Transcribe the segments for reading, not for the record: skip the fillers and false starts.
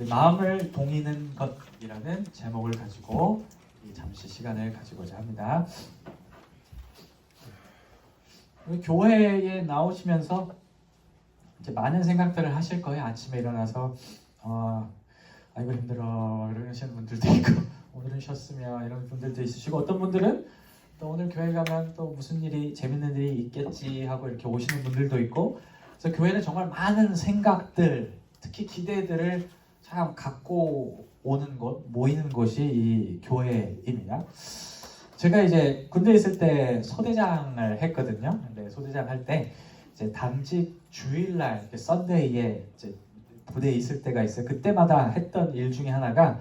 마음을 동이는 것이라는 제목을 가지고 잠시 시간을 가지고자 합니다. 교회에 나오시면서 이제 많은 생각들을 하실 거예요. 아침에 일어나서 아이고 힘들어 이러시는 분들도 있고, 오늘은 쉬었으면 이런 분들도 있으시고, 어떤 분들은 또 오늘 교회 가면 또 무슨 일이 재밌는 일이 있겠지 하고 이렇게 오시는 분들도 있고, 그래서 교회는 정말 많은 생각들, 특히 기대들을 참 갖고 오는 곳, 모이는 곳이 이 교회입니다. 제가 이제 군대에 있을 때 소대장을 했거든요. 근데 소대장 할 때 이제 당직 주일날 썬데이에 이제 부대에 있을 때가 있어요. 그때마다 했던 일 중에 하나가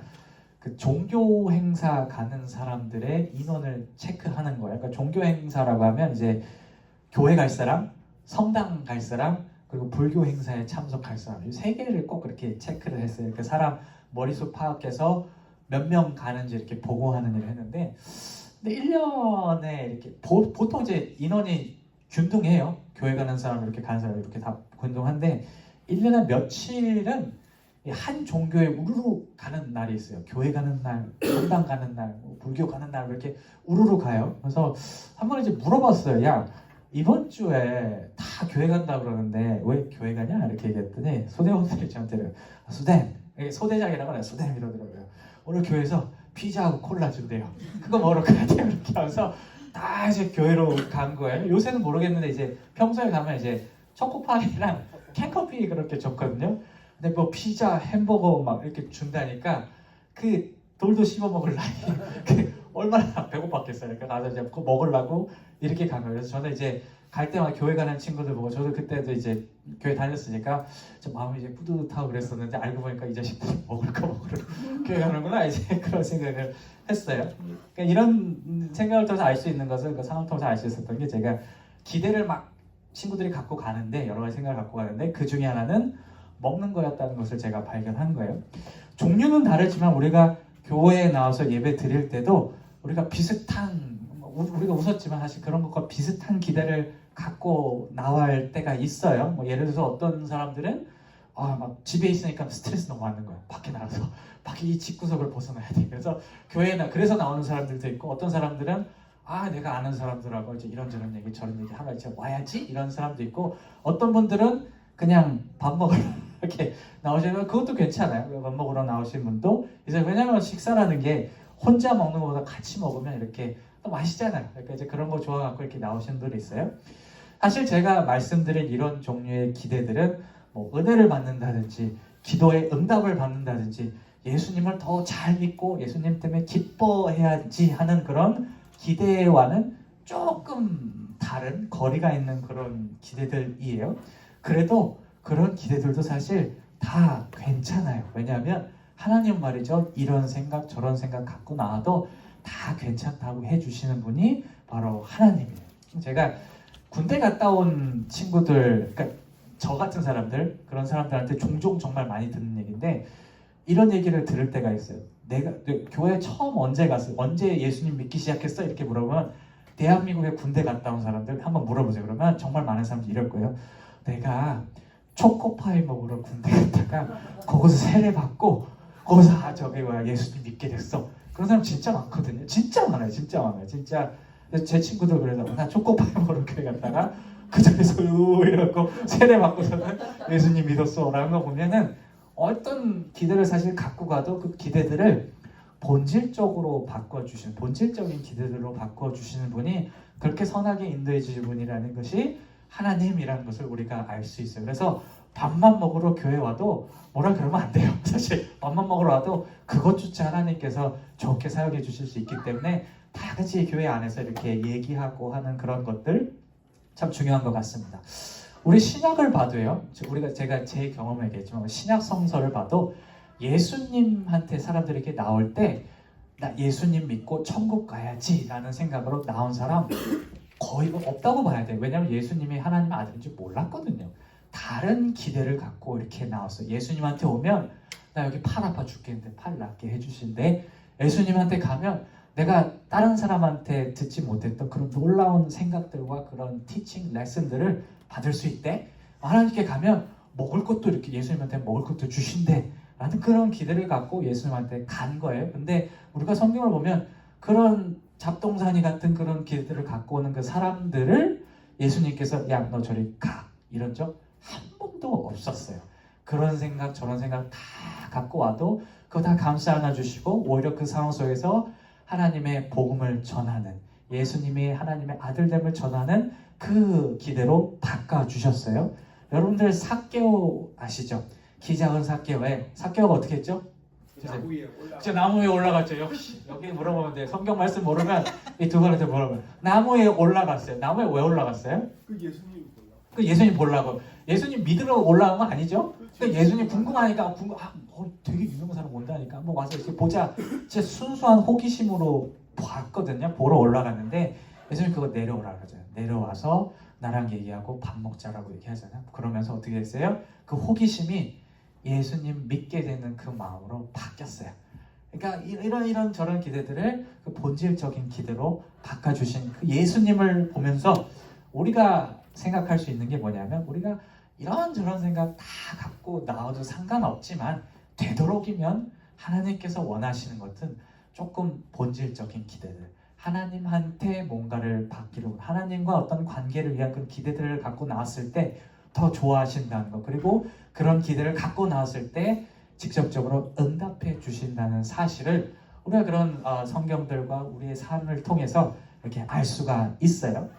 그 종교 행사 가는 사람들의 인원을 체크하는 거예요. 그러니까 종교 행사라고 하면 이제 교회 갈 사람, 성당 갈 사람, 그리고 불교 행사에 참석할 사람, 이 세 개를 꼭 그렇게 체크를 했어요. 그 사람 머릿속 파악해서 몇 명 가는지 이렇게 보고하는 일을 했는데, 근데 1년에 이렇게 보통 이제 인원이 균등해요. 교회 가는 사람 이렇게 가는 사람 이렇게 다 균등한데 1년에 며칠은 한 종교에 우르르 가는 날이 있어요. 교회 가는 날, 성당 가는 날, 불교 가는 날 이렇게 우르르 가요. 그래서 한 번 이제 물어봤어요. 야, 이번 주에 다 교회 간다 그러는데 왜 교회 가냐? 이렇게 얘기했더니 소대원들이 저한테 소대, 소대장이라고 해요. 소대 이러더라고요. 오늘 교회에서 피자하고 콜라 준대요. 그거 먹으러 가야 돼요. 이렇게 하면서 다 이제 교회로 간 거예요. 요새는 모르겠는데 이제 평소에 가면 이제 초코파이랑 캔커피 그렇게 줬거든요. 근데 뭐 피자, 햄버거 막 이렇게 준다니까 그 돌도 씹어 먹을 나이 그 얼마나 배고팠겠어요. 그러니까 가서 이제 그거 먹으려고 이렇게 간 거예요. 그래서 저는 이제 갈 때마다 교회 가는 친구들 보고, 저도 그때도 이제 교회 다녔으니까 좀 마음이 이제 뿌듯하고 그랬었는데, 알고 보니까 이 자식들 먹을 거 먹으러 교회 가는구나 이제 그런 생각을 했어요. 그러니까 이런 생각을 통해서 알 수 있는 것은, 그 상황을 통해서 알 수 있었던 게, 제가 기대를 막 친구들이 갖고 가는데, 여러 가지 생각을 갖고 가는데 그 중에 하나는 먹는 거였다는 것을 제가 발견한 거예요. 종류는 다르지만 우리가 교회에 나와서 예배 드릴 때도 우리가 비슷한, 우리가 웃었지만 사실 그런 것과 비슷한 기대를 갖고 나갈 때가 있어요. 뭐 예를 들어서 어떤 사람들은 막 집에 있으니까 스트레스 너무 받는 거야. 밖에 나가서 밖에 이 집구석을 벗어나야 돼. 그래서 그래서 나오는 사람들도 있고, 어떤 사람들은 내가 아는 사람들하고 이제 이런저런 얘기 저런 얘기 하면 이제 와야지 이런 사람도 있고, 어떤 분들은 그냥 밥 먹으러 이렇게 나오시면 그것도 괜찮아요. 밥 먹으러 나오신 분도 이제, 왜냐면 식사라는 게 혼자 먹는 것보다 같이 먹으면 이렇게 또 맛있잖아요. 그러니까 이제 그런 거 좋아갖고 이렇게 나오시는 분들이 있어요. 사실 제가 말씀드린 이런 종류의 기대들은 뭐 은혜를 받는다든지 기도의 응답을 받는다든지 예수님을 더 잘 믿고 예수님 때문에 기뻐해야지 하는 그런 기대와는 조금 다른 거리가 있는 그런 기대들이에요. 그래도 그런 기대들도 사실 다 괜찮아요. 왜냐하면 하나님 말이죠, 이런 생각 저런 생각 갖고 나와도 다 괜찮다고 해주시는 분이 바로 하나님이에요. 제가 군대 갔다 온 친구들, 그러니까 저 같은 사람들, 그런 사람들한테 종종 정말 많이 듣는 얘기인데, 이런 얘기를 들을 때가 있어요. 내가 교회 처음 언제 갔어? 언제 예수님 믿기 시작했어? 이렇게 물어보면, 대한민국에 군대 갔다 온 사람들 한번 물어보세요. 그러면 정말 많은 사람들이 이럴 거예요. 내가 초코파이 먹으러 군대 갔다가 거기서 세례받고 거기서 저기 예수님 믿게 됐어. 그런 사람 진짜 많거든요. 진짜 많아요. 진짜 많아요. 진짜 제 친구들 그래서 나 초코파이 먹으러 교회 갔다가 그 자리에서 이러고 세례받고서는 예수님 믿었어 라는 거 보면은, 어떤 기대를 사실 갖고 가도 그 기대들을 본질적으로 바꿔주시는, 본질적인 기대들로 바꿔주시는 분이 그렇게 선하게 인도해 주신 분이라는 것이 하나님이라는 것을 우리가 알 수 있어요. 그래서 밥만 먹으러 교회 와도 뭐라 그러면 안 돼요. 사실 밥만 먹으러 와도 그것조차 하나님께서 좋게 사용해 주실 수 있기 때문에 다 같이 교회 안에서 이렇게 얘기하고 하는 그런 것들 참 중요한 것 같습니다. 우리 신약을 봐도요, 제가 제 경험을 얘기했지만 신약 성서를 봐도 예수님한테 사람들이 이렇게 나올 때 나 예수님 믿고 천국 가야지 라는 생각으로 나온 사람 거의 없다고 봐야 돼요. 왜냐하면 예수님이 하나님의 아들인 줄 몰랐거든요. 다른 기대를 갖고 이렇게 나왔어요. 예수님한테 오면 나 여기 팔 아파 죽겠는데 팔 낫게 해주신대. 예수님한테 가면 내가 다른 사람한테 듣지 못했던 그런 놀라운 생각들과 그런 티칭 레슨들을 받을 수 있대. 하나님께 가면 먹을 것도 이렇게 예수님한테 먹을 것도 주신대 라는 그런 기대를 갖고 예수님한테 간 거예요. 근데 우리가 성경을 보면 그런 잡동사니 같은 그런 기대를 갖고 오는 그 사람들을 예수님께서 야, 너 저리 가, 이런 적 한 번도 없었어요. 그런 생각 저런 생각 다 갖고 와도 그거 다 감싸 안아주시고 오히려 그 상황 속에서 하나님의 복음을 전하는, 예수님이 하나님의 아들됨을 전하는 그 기대로 바꿔주셨어요. 여러분들 삭개오 아시죠? 키 작은 삭개오에, 삭개오가 어떻게 했죠? 나무 위에 올라. 나무 위에 올라갔죠. 역시 여기 물어보면 돼. 성경 말씀 모르면 이 두 분한테 물어보면 나무 위에 올라갔어요. 나무에 왜 올라갔어요? 그 예수님 몰라. 그 예수님 보려고. 예수님 믿으러 올라간 거 아니죠? 그 예수님 궁금하니까 되게 유명한 사람 온다니까 한번 와서 이렇게 보자. 제 순수한 호기심으로 봤거든요. 보러 올라갔는데 예수님 그거 내려오라 그러잖아요. 내려와서 나랑 얘기하고 밥 먹자라고 얘기하잖아요. 그러면서 어떻게 했어요? 그 호기심이 예수님 믿게 되는 그 마음으로 바뀌었어요. 그러니까 이런 저런 기대들을 그 본질적인 기대로 바꿔주신 그 예수님을 보면서 우리가 생각할 수 있는 게 뭐냐면, 우리가 이런저런 생각 다 갖고 나와도 상관없지만 되도록이면 하나님께서 원하시는 것은 조금 본질적인 기대들, 하나님한테 뭔가를 받기로, 하나님과 어떤 관계를 위한 그런 기대들을 갖고 나왔을 때 더 좋아하신다는 것, 그리고 그런 기대를 갖고 나왔을 때 직접적으로 응답해 주신다는 사실을 우리가 그런 성경들과 우리의 삶을 통해서 이렇게 알 수가 있어요.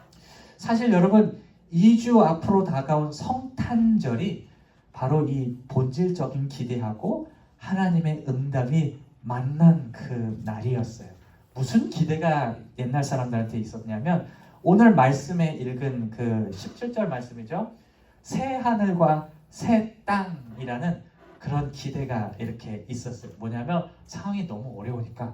사실 여러분, 2주 앞으로 다가온 성탄절이 바로 이 본질적인 기대하고 하나님의 응답이 만난 그 날이었어요. 무슨 기대가 옛날 사람들한테 있었냐면, 오늘 말씀에 읽은 그 17절 말씀이죠. 새 하늘과 새 땅이라는 그런 기대가 이렇게 있었어요. 뭐냐면 상황이 너무 어려우니까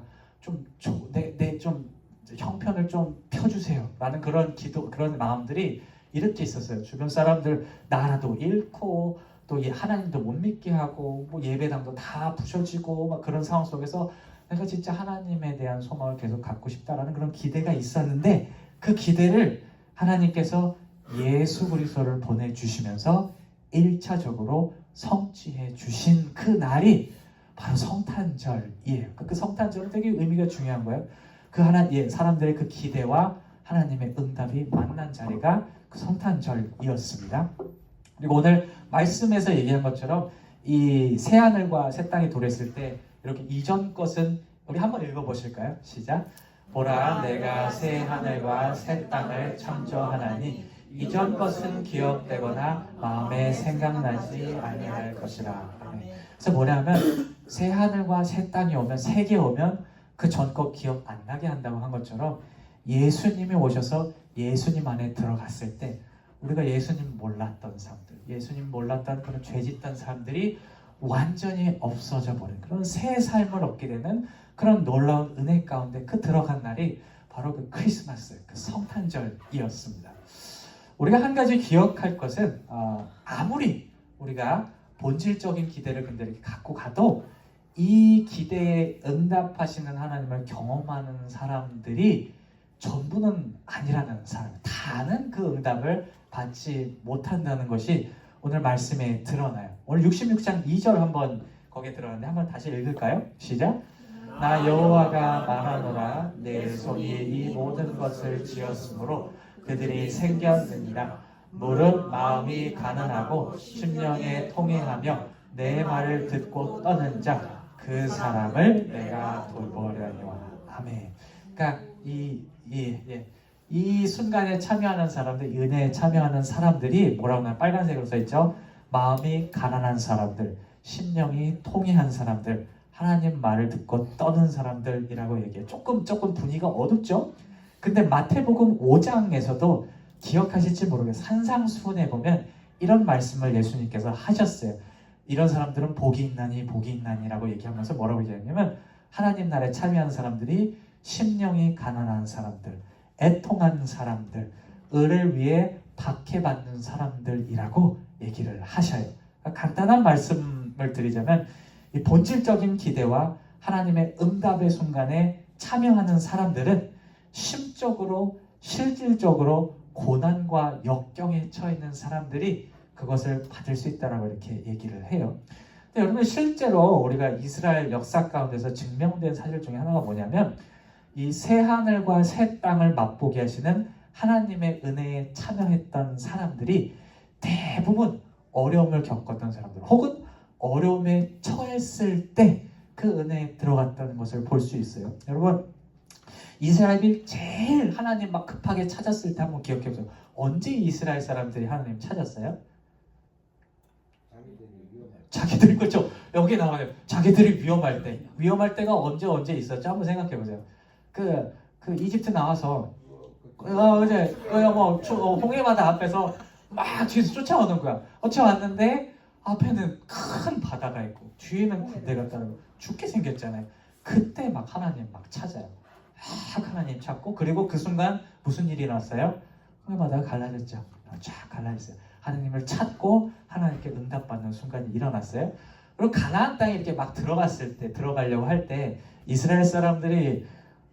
내 좀 형편을 좀 펴주세요 라는 그런 기도, 그런 마음들이 이렇게 있었어요. 주변 사람들 나라도 잃고 또 하나님도 못 믿게 하고 뭐 예배당도 다 부셔지고 막 그런 상황 속에서 내가 진짜 하나님에 대한 소망을 계속 갖고 싶다라는 그런 기대가 있었는데, 그 기대를 하나님께서 예수 그리스도를 보내주시면서 1차적으로 성취해 주신 그 날이 바로 성탄절이에요. 그 성탄절은 되게 의미가 중요한 거예요. 사람들의 그 기대와 하나님의 응답이 만난 자리가 그 성탄절이었습니다. 그리고 오늘 말씀에서 얘기한 것처럼 이 새 하늘과 새 땅이 도래했을 때 이렇게 이전 것은, 우리 한번 읽어보실까요? 시작. 보라, 내가 새 하늘과 새 땅을 창조하나니 이전 것은 기억되거나 마음에 생각나지 아니할 것이라. 그래서 뭐냐면 새 하늘과 새 땅이 오면, 세계 오면 그 전 것 기억 안 나게 한다고 한 것처럼 예수님이 오셔서 예수님 안에 들어갔을 때 우리가 예수님 몰랐던 사람들, 예수님 몰랐던 그런 죄짓던 사람들이 완전히 없어져 버린 그런 새 삶을 얻게 되는 그런 놀라운 은혜 가운데 그 들어간 날이 바로 그 크리스마스, 그 성탄절이었습니다. 우리가 한 가지 기억할 것은 아무리 우리가 본질적인 기대를 근데 이렇게 갖고 가도 이 기대에 응답하시는 하나님을 경험하는 사람들이 전부는 아니라는 사람, 다는 그 응답을 받지 못한다는 것이 오늘 말씀에 드러나요. 오늘 66장 2절 한번 거기에 들어가는데 한번 다시 읽을까요? 시작. 나 여호와가 말하노라, 내 손이 이 모든 것을 지었으므로 그들이 생겼느니라. 무릇 마음이 가난하고 심령에 통행하며 내 말을 듣고 떠는 자, 그 사람을 내가 돌보려니와. 아멘. 그러니까 이 순간에 참여하는 사람들, 이 은혜에 참여하는 사람들이 뭐라고 하나 빨간색으로 써있죠. 마음이 가난한 사람들, 심령이 통해한 사람들, 하나님 말을 듣고 떠는 사람들이라고 얘기해요. 조금 분위기가 어둡죠? 근데 마태복음 5장에서도 기억하실지 모르겠어요. 산상수훈에 보면 이런 말씀을 예수님께서 하셨어요. 이런 사람들은 복이 있나니라고 얘기하면서 뭐라고 얘기하냐면, 하나님 나라에 참여하는 사람들이 심령이 가난한 사람들, 애통한 사람들, 을을 위해 박해받는 사람들이라고 얘기를 하셔요. 간단한 말씀을 드리자면, 이 본질적인 기대와 하나님의 응답의 순간에 참여하는 사람들은 심적으로, 실질적으로 고난과 역경에 처해 있는 사람들이 그것을 받을 수 있다라고 이렇게 얘기를 해요. 근데 여러분 실제로 우리가 이스라엘 역사 가운데서 증명된 사실 중에 하나가 뭐냐면 이 새 하늘과 새 땅을 맛보게 하시는 하나님의 은혜에 참여했던 사람들이 대부분 어려움을 겪었던 사람들 혹은 어려움에 처했을 때 그 은혜에 들어갔다는 것을 볼 수 있어요. 여러분 이스라엘이 제일 하나님 막 급하게 찾았을 때 한번 기억해 보세요. 언제 이스라엘 사람들이 하나님 찾았어요? 자기들이 그렇죠. 여기 나와요. 자기들이 위험할 때가 언제 있었죠? 한번 생각해 보세요. 그 이집트 나와서 어제 홍해바다 앞에서 막 뒤에서 쫓아오는 거야. 쫓아왔는데 앞에는 큰 바다가 있고 뒤에는 군대가 따르고 죽게 생겼잖아요. 그때 막 하나님 막 찾아요. 막 하나님 찾고 그리고 그 순간 무슨 일이 났어요? 홍해바다가 갈라졌죠. 쫙 갈라졌어요. 하나님을 찾고 하나님께 응답받는 순간이 일어났어요. 그리고 가나안 땅에 이렇게 막 들어가려고 할 때 이스라엘 사람들이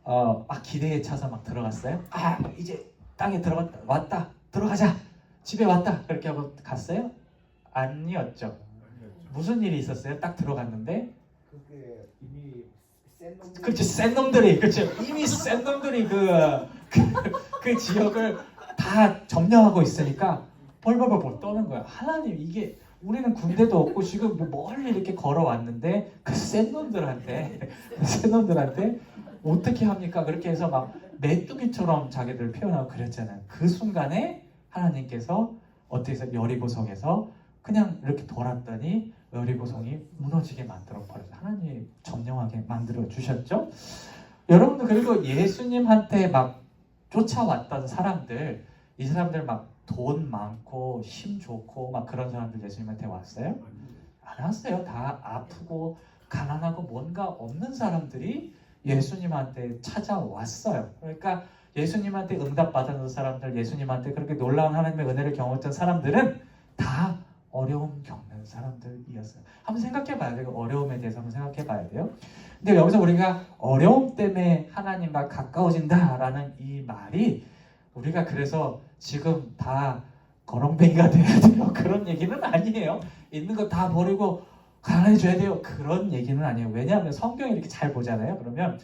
막 기대에 차서 막 들어갔어요. 이제 땅에 왔다 들어가자 집에 왔다 그렇게 하고 갔어요? 아니었죠. 무슨 일이 있었어요? 딱 들어갔는데 그게 이미 센 놈들. 그렇죠. 센 놈들이 그렇죠. 이미 센 놈들이 그 지역을 다 점령하고 있으니까 벌벌벌 떠는 거야. 하나님 이게 우리는 군대도 없고 지금 뭐 멀리 이렇게 걸어왔는데 그 센 놈들한테 어떻게 합니까? 그렇게 해서 막 메뚜기처럼 자기들 표현하고 그랬잖아요. 그 순간에 하나님께서 어떻게 해서 여리고성에서 그냥 이렇게 돌았더니 여리고성이 무너지게 만들어 버렸어요. 하나님이 점령하게 만들어 주셨죠. 여러분들 그리고 예수님한테 막 쫓아왔던 사람들 이 사람들 막 돈 많고 힘 좋고 막 그런 사람들 예수님한테 왔어요? 안 왔어요. 다 아프고 가난하고 뭔가 없는 사람들이 예수님한테 찾아왔어요. 그러니까 예수님한테 응답받은 사람들, 예수님한테 그렇게 놀라운 하나님의 은혜를 경험했던 사람들은 다 어려움 겪는 사람들이었어요. 한번 생각해 봐야 돼요. 어려움에 대해서 한번 생각해 봐야 돼요. 근데 여기서 우리가 어려움 때문에 하나님과 가까워진다라는 이 말이 우리가 그래서 지금 다 거렁뱅이가 돼야 돼요. 그런 얘기는 아니에요. 있는 거 다 버리고 가난해져야 돼요. 그런 얘기는 아니에요. 왜냐하면 성경을 이렇게 잘 보잖아요. 그러면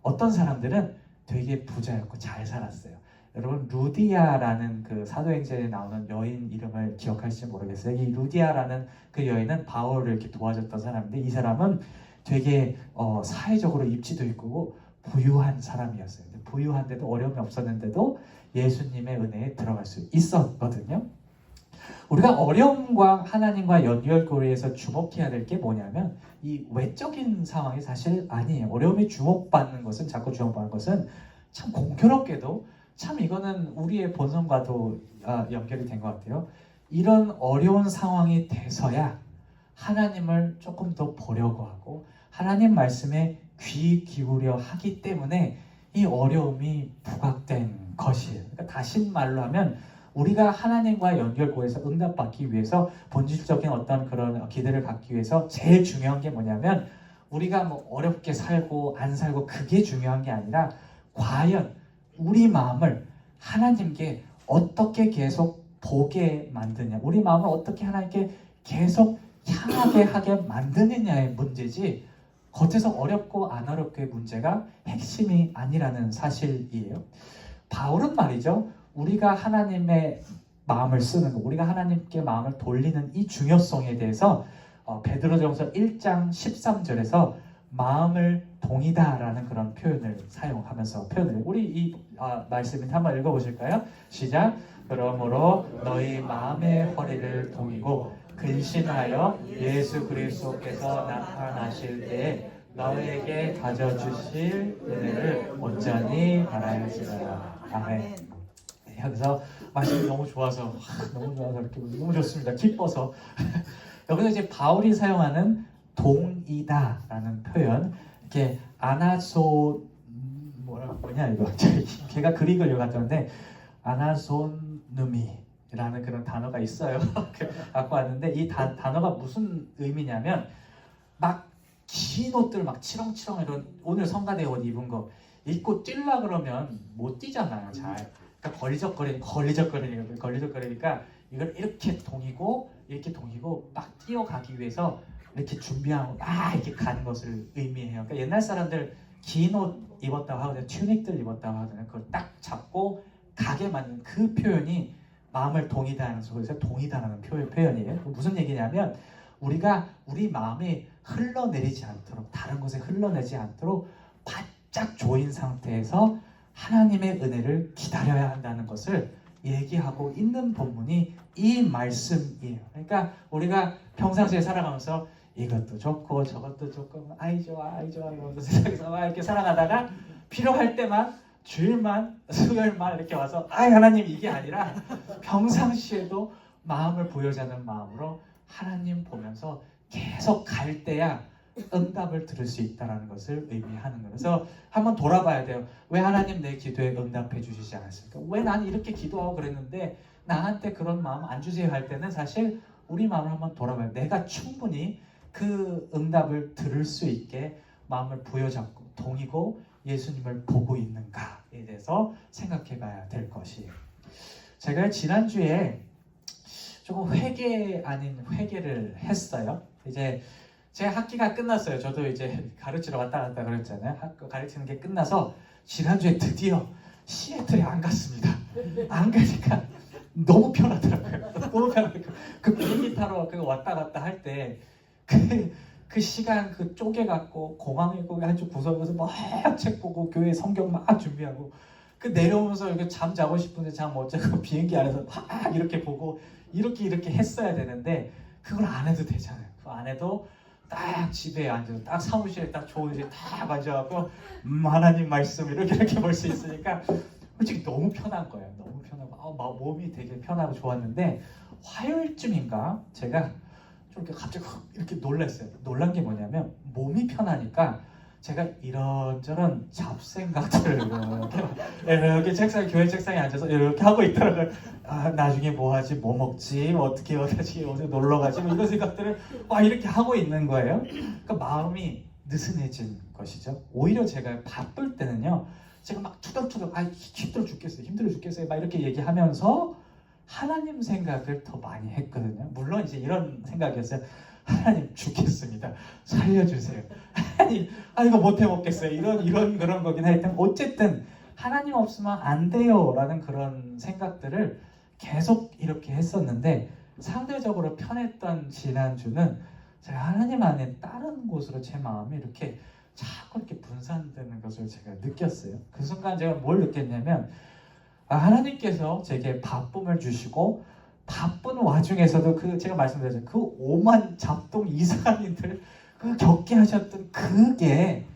어떤 사람들은 되게 부자였고 잘 살았어요. 여러분 루디아라는 그 사도행전에 나오는 여인 이름을 기억하실지 모르겠어요. 이 루디아라는 그 여인은 바울을 이렇게 도와줬던 사람인데 이 사람은 되게 사회적으로 입지도 있고 부유한 사람이었어요. 부유한데도 어려움이 없었는데도 예수님의 은혜에 들어갈 수 있었거든요. 우리가 어려움과 하나님과 연결고리에서 주목해야 될 게 뭐냐면 이 외적인 상황이 사실 아니에요. 어려움이 자꾸 주목받는 것은 참 공교롭게도 참 이거는 우리의 본성과도 연결이 된 것 같아요. 이런 어려운 상황이 돼서야 하나님을 조금 더 보려고 하고 하나님 말씀에 귀 기울여 하기 때문에 이 어려움이 부각된 것이에요. 그러니까 다시 말로 하면 우리가 하나님과 연결고에서 응답받기 위해서 본질적인 어떤 그런 기대를 갖기 위해서 제일 중요한 게 뭐냐면 우리가 뭐 어렵게 살고 안 살고 그게 중요한 게 아니라 과연 우리 마음을 하나님께 어떻게 계속 보게 만드냐, 우리 마음을 어떻게 하나님께 계속 향하게 하게 만드느냐의 문제지 겉에서 어렵고 안 어렵고의 문제가 핵심이 아니라는 사실이에요. 바울은 말이죠. 우리가 하나님의 마음을 쓰는 거, 우리가 하나님께 마음을 돌리는 이 중요성에 대해서 베드로전서 1장 13절에서 마음을 동이다라는 그런 표현을 사용하면서 표현을 우리 이 말씀을 한번 읽어보실까요? 시작. 그러므로 너희 마음의 허리를 동이고 근신하여 예수 그리스도께서 나타나실 때에 너에게 가져주실 은혜를 온전히 바라시라. 아멘. 네, 여기서 말씀이 너무 좋아서 이렇게 너무 좋습니다. 기뻐서 여기서 이제 바울이 사용하는 동이다라는 표현, 이렇게 아나소 뭐냐 이거 걔가 그릭을 읽었는데 아나손누미라는 그런 단어가 있어요. 갖고 왔는데 이 단어가 무슨 의미냐면 막 긴 옷들 막 치렁치렁 이런 오늘 성가대 옷 입은 거 입고 뛰려 그러면 못 뛰잖아요. 잘. 그러니까 걸리적거리니까 이걸 이렇게 동이고 막 뛰어가기 위해서 이렇게 준비하고 이렇게 가는 것을 의미해요. 그러니까 옛날 사람들 긴 옷 입었다고 하거든요. 튜닉들 입었다고 하거든요. 그걸 딱 잡고 가게 만든 그 표현이 마음을 동이다 하는 속에서 동이다라는 표현이에요. 무슨 얘기냐면 우리가 우리 마음이 흘러내리지 않도록 다른 곳에 흘러내지 않도록 바짝 조인 상태에서 하나님의 은혜를 기다려야 한다는 것을 얘기하고 있는 본문이 이 말씀이에요. 그러니까 우리가 평상시에 살아가면서 이것도 좋고 저것도 좋고 아이 좋아 이러면서 세상에서 막 이렇게 살아가다가 필요할 때만 주일만 수요일만 이렇게 와서 하나님 이게 아니라 평상시에도 마음을 부여자는 마음으로 하나님 보면서 계속 갈 때야 응답을 들을 수 있다는 것을 의미하는 거예요. 그래서 한번 돌아봐야 돼요. 왜 하나님 내 기도에 응답해 주시지 않았을까? 왜 나는 이렇게 기도하고 그랬는데 나한테 그런 마음 안 주세요 할 때는 사실 우리 마음을 한번 돌아봐요. 내가 충분히 그 응답을 들을 수 있게 마음을 부여잡고 동이고 예수님을 보고 있는가에 대해서 생각해 봐야 될 것이에요. 제가 지난주에 조금 회개 아닌 회개를 했어요. 이제 제 학기가 끝났어요. 저도 이제 가르치러 왔다 갔다 그랬잖아요. 학교 가르치는 게 끝나서 지난주에 드디어 시애틀에 안 갔습니다. 안 가니까 너무 편하더라고요. 너무 편하더라고요. 그 비행기 타러 왔다 갔다 할 때 그 시간 그 쪼개갖고 공항에 거기 한쪽 구석에서 막 책 보고 교회 성경 막 준비하고 그 내려오면서 이렇게 잠 자고 싶은데 잠 못 자고 비행기 안에서 막 이렇게 보고 이렇게 했어야 되는데 그걸 안 해도 되잖아요. 그거 안 해도 딱 집에 앉아서 딱 사무실에 딱 좋은 데 딱 앉아갖고 하나님 말씀 이렇게 볼 수 있으니까 솔직히 너무 편한 거예요. 너무 편하고 몸이 되게 편하고 좋았는데 화요일쯤인가 제가 좀 이렇게 갑자기 이렇게 놀랐어요. 놀란 게 뭐냐면 몸이 편하니까 제가 이런저런 잡생각들을 이렇게 교회 책상에 앉아서 이렇게 하고 있더라고요. 나중에 뭐 하지, 뭐 먹지, 어떻게 어디 놀러 가지, 이런 생각들을 이렇게 하고 있는 거예요. 그러니까 마음이 느슨해진 것이죠. 오히려 제가 바쁠 때는요, 제가 막 투덜투덜 힘들어 죽겠어요, 막 이렇게 얘기하면서 하나님 생각을 더 많이 했거든요. 물론 이제 이런 생각이었어요. 하나님 죽겠습니다. 살려주세요. 하나님, 이거 못해 먹겠어요. 이런 그런 거긴 하여튼 어쨌든 하나님 없으면 안 돼요라는 그런 생각들을 계속 이렇게 했었는데 상대적으로 편했던 지난주는 제가 하나님 안에 다른 곳으로 제 마음이 이렇게 자꾸 이렇게 분산되는 것을 제가 느꼈어요. 그 순간 제가 뭘 느꼈냐면 하나님께서 제게 바쁨을 주시고 바쁜 와중에서도 제가 말씀드렸죠. 그 오만 잡동 이상한 일들 겪게 하셨던 그게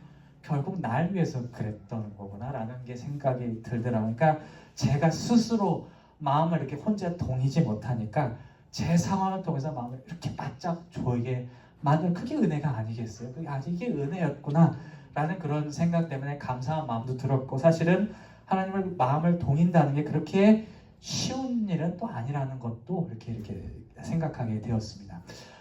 결국 날 위해서 그랬던 거구나라는 게 생각이 들더라고요. 그러니까 제가 스스로 마음을 이렇게 혼자 동이지 못하니까 제 상황을 통해서 마음을 이렇게 바짝 조이게 만든 그게 은혜가 아니겠어요? 이게 은혜였구나라는 그런 생각 때문에 감사한 마음도 들었고 사실은 하나님을 마음을 동인다는 게 그렇게 쉬운 일은 또 아니라는 것도 이렇게 생각하게 되었습니다.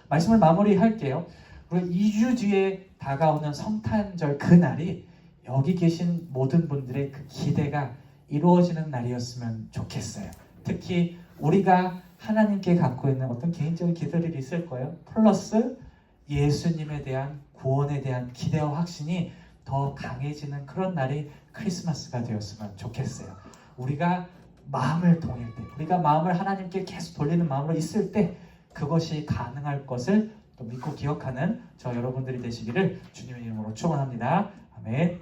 말씀을 마무리할게요. 우리 2주 뒤에 다가오는 성탄절 그날이 여기 계신 모든 분들의 그 기대가 이루어지는 날이었으면 좋겠어요. 특히 우리가 하나님께 갖고 있는 어떤 개인적인 기대들이 있을 거예요. 플러스 예수님에 대한 구원에 대한 기대와 확신이 더 강해지는 그런 날이 크리스마스가 되었으면 좋겠어요. 우리가 마음을 동일 때, 우리가 마음을 하나님께 계속 돌리는 마음으로 있을 때 그것이 가능할 것을 또 믿고 기억하는 저 여러분들이 되시기를 주님의 이름으로 축원합니다. 아멘.